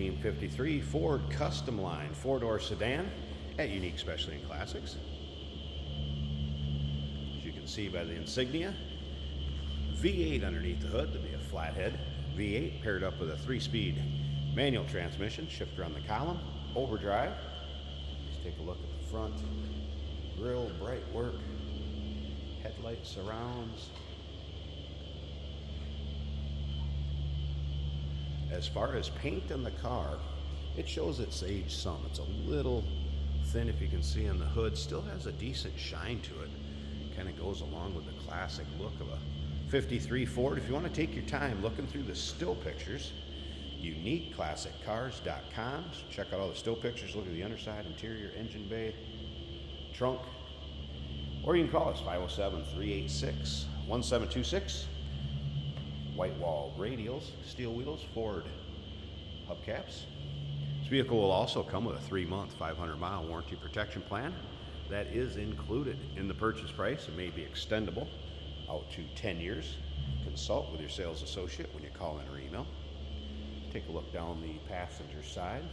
1953 Ford Customline 4-door sedan at Unique Specialty and Classics. As you can see by the insignia, V8 underneath the hood. There'll be a flathead V8 paired up with a 3-speed manual transmission, shifter on the column, overdrive. Let's take a look at the front grille, bright work, headlight surrounds. As far as paint in the car, it shows it's aged some. It's a little thin, if you can see on the hood. Still has a decent shine to it. Kind of goes along with the classic look of a 53 Ford. If you want to take your time looking through the still pictures, uniqueclassiccars.com. So check out all the still pictures, look at the underside, interior, engine bay, trunk. Or you can call us 507-386-1726. White wall radials, steel wheels, Ford hubcaps. This vehicle will also come with a 3-month, 500-mile warranty protection plan. That is included in the purchase price. It may be extendable out to 10 years. Consult with your sales associate when you call in or email. Take a look down the passenger side.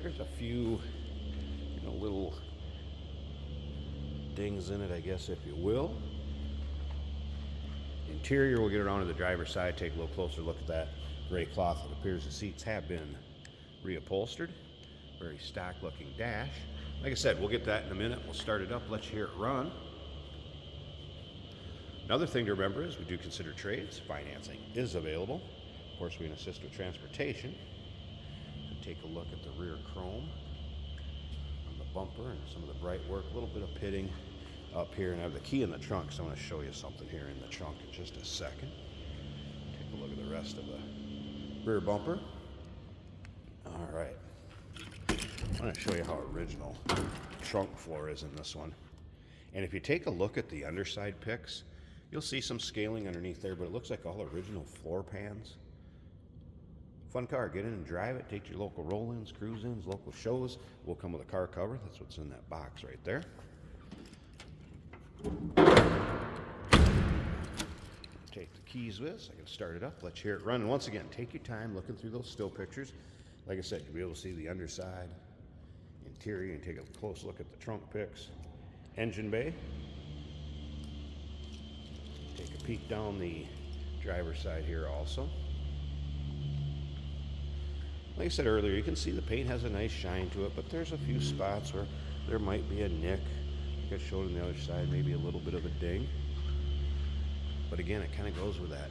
There's a few, little dings in it, I guess, if you will. Interior, we'll get around to the driver's side, take a little closer look at that gray cloth. It appears the seats have been reupholstered. Very stock looking dash. Like I said, we'll get that in a minute. We'll start it up, let you hear it run. Another thing to remember is we do consider trades. Financing is available. Of course, we can assist with transportation. Take a look at the rear chrome on the bumper and some of the bright work. A little bit of pitting up here, and I have the key in the trunk, so I want to show you something here in the trunk in just a second. Take a look at the rest of the rear bumper. All right. I want to show you how original the trunk floor is in this one. And if you take a look at the underside pics, you'll see some scaling underneath there, but it looks like all original floor pans. Fun car. Get in and drive it. Take your local roll-ins, cruise-ins, local shows. We'll come with a car cover. That's what's in that box right there. Take the keys with us. I can start it up, let you hear it run. And once again, take your time looking through those still pictures. Like I said, you'll be able to see the underside, interior, and take a close look at the trunk pics. Engine bay. Take a peek down the driver's side here also. Like I said earlier, you can see the paint has a nice shine to it, but there's a few spots where there might be a nick. Like I showed on the other side, maybe a little bit of a ding. But again, it kind of goes with that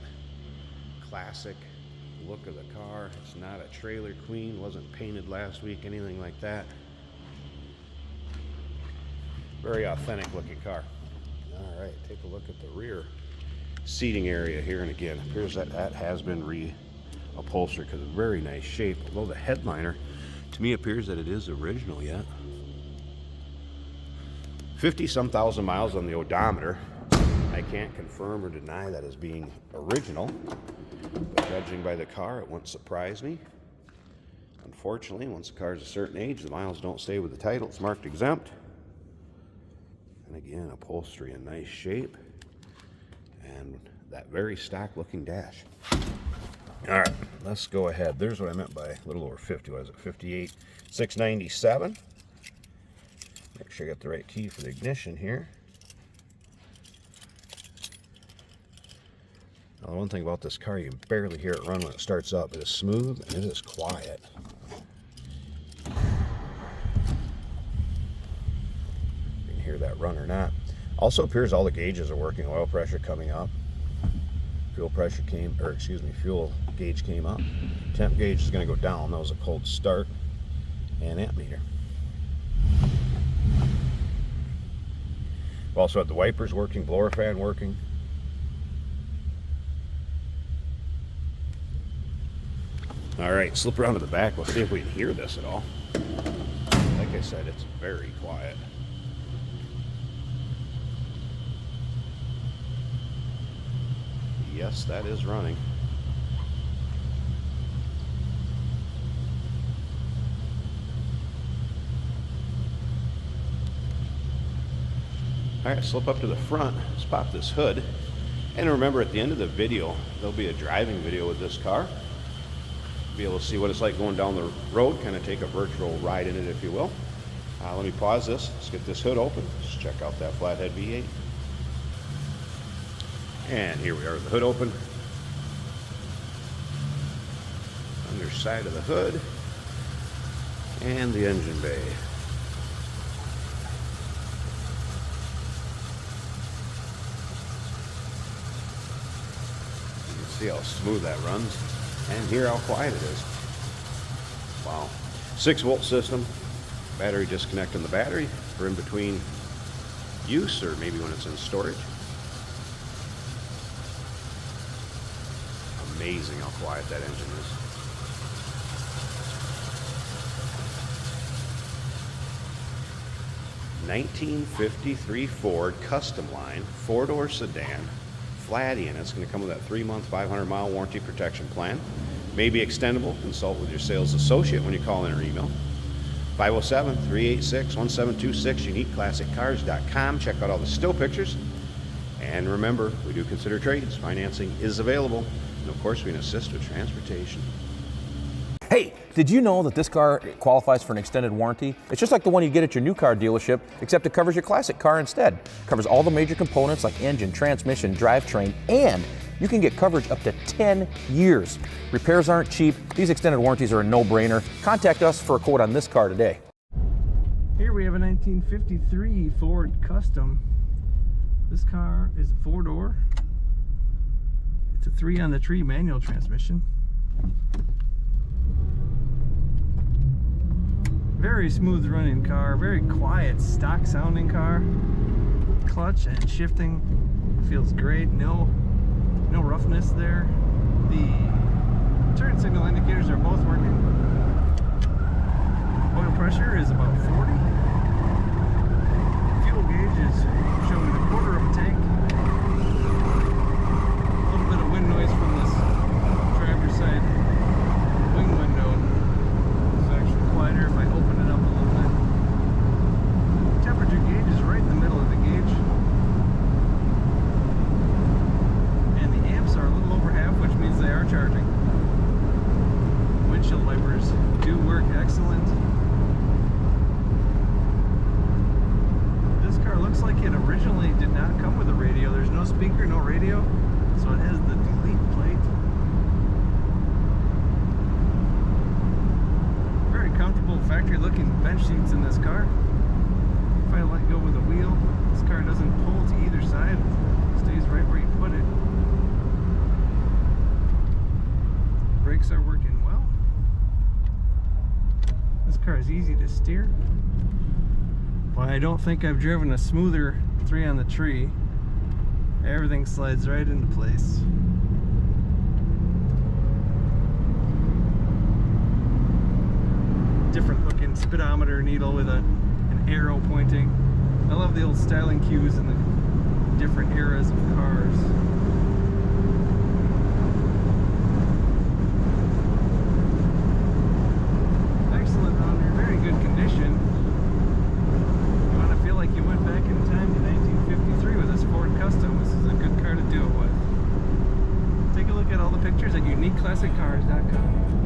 classic look of the car. It's not a trailer queen, wasn't painted last week, anything like that. Very authentic looking car. All right, take a look at the rear seating area here, and again, it appears that that has been reupholstered because of very nice shape. Although the headliner, to me, appears that it is original yet. 50-some thousand miles on the odometer. I can't confirm or deny that as being original, but judging by the car, it wouldn't surprise me. Unfortunately, once the car is a certain age, the miles don't stay with the title. It's marked exempt. And again, upholstery in nice shape, and that very stock looking dash. All right, let's go ahead. There's what I meant by a little over 50. What is it? 58,697. Make sure I got the right key for the ignition here. Now, the one thing about this car, you can barely hear it run when it starts up. It is smooth and it is quiet. You can hear that run or not. Also appears all the gauges are working. Oil pressure coming up. Fuel pressure fuel gauge came up. Temp gauge is going to go down. That was a cold start. And amp meter. We've also had the wipers working, blower fan working. All right, slip around to the back. We'll see if we can hear this at all. Like I said, it's very quiet. Yes, that is running. All right, slip up to the front. Let's pop this hood. And remember, at the end of the video, there'll be a driving video with this car. be able to see what it's like going down the road, kind of take a virtual ride in it, if you will. Let me pause this. Let's get this hood open. Let's check out that flathead V8. And here we are with the hood open. Underside of the hood. And the engine bay. You can see how smooth that runs. And hear how quiet it is. Wow. 6-volt system. Battery disconnect on the battery for in between use or maybe when it's in storage. Amazing how quiet that engine is. '53 Ford Customline 4-door sedan, flat in. It's going to come with that 3-month, 500-mile warranty protection plan. May be extendable. Consult with your sales associate when you call in or email. 507-386-1726, uniqueclassiccars.com. Check out all the still pictures. And remember, we do consider trades. Financing is available. And of course, we can assist with transportation. Hey, did you know that this car qualifies for an extended warranty? It's just like the one you get at your new car dealership, except it covers your classic car instead. It covers all the major components like engine, transmission, drivetrain, and you can get coverage up to 10 years. Repairs aren't cheap. These extended warranties are a no-brainer. Contact us for a quote on this car today. Here we have a 1953 Ford Custom. This car is a 4-door. It's a 3-on-the-tree manual transmission. Very smooth running car, very quiet, stock sounding car. Clutch and shifting feels great. No roughness there. The turn signal indicators are both working. Oil pressure is about 40. Fuel gauge is showing a quarter of a tank. A little bit of wind noise from this driver's side wing window. It's actually quieter if I open it up a little bit. Temperature gauge is right in the middle of the gauge. And the amps are a little over half, which means they are charging. Windshield wipers do work excellent. This car looks like it originally did not come with a radio. There's no speaker, no radio, so it has the delete plate. Very comfortable factory looking bench seats in this car. If I let go with the wheel, this car doesn't pull to either side. It stays right where you put it. Brakes are working well. This car is easy to steer. But I don't think I've driven a smoother 3-on-the-tree. Everything slides right into place. Different looking speedometer needle with an arrow pointing. I love the old styling cues in the different eras of cars. Excellent owner, very good condition. You want to feel like you went back in time to 1953 with this Ford Custom. This is a good car to do it with. Take a look at all the pictures at uniqueclassiccars.com.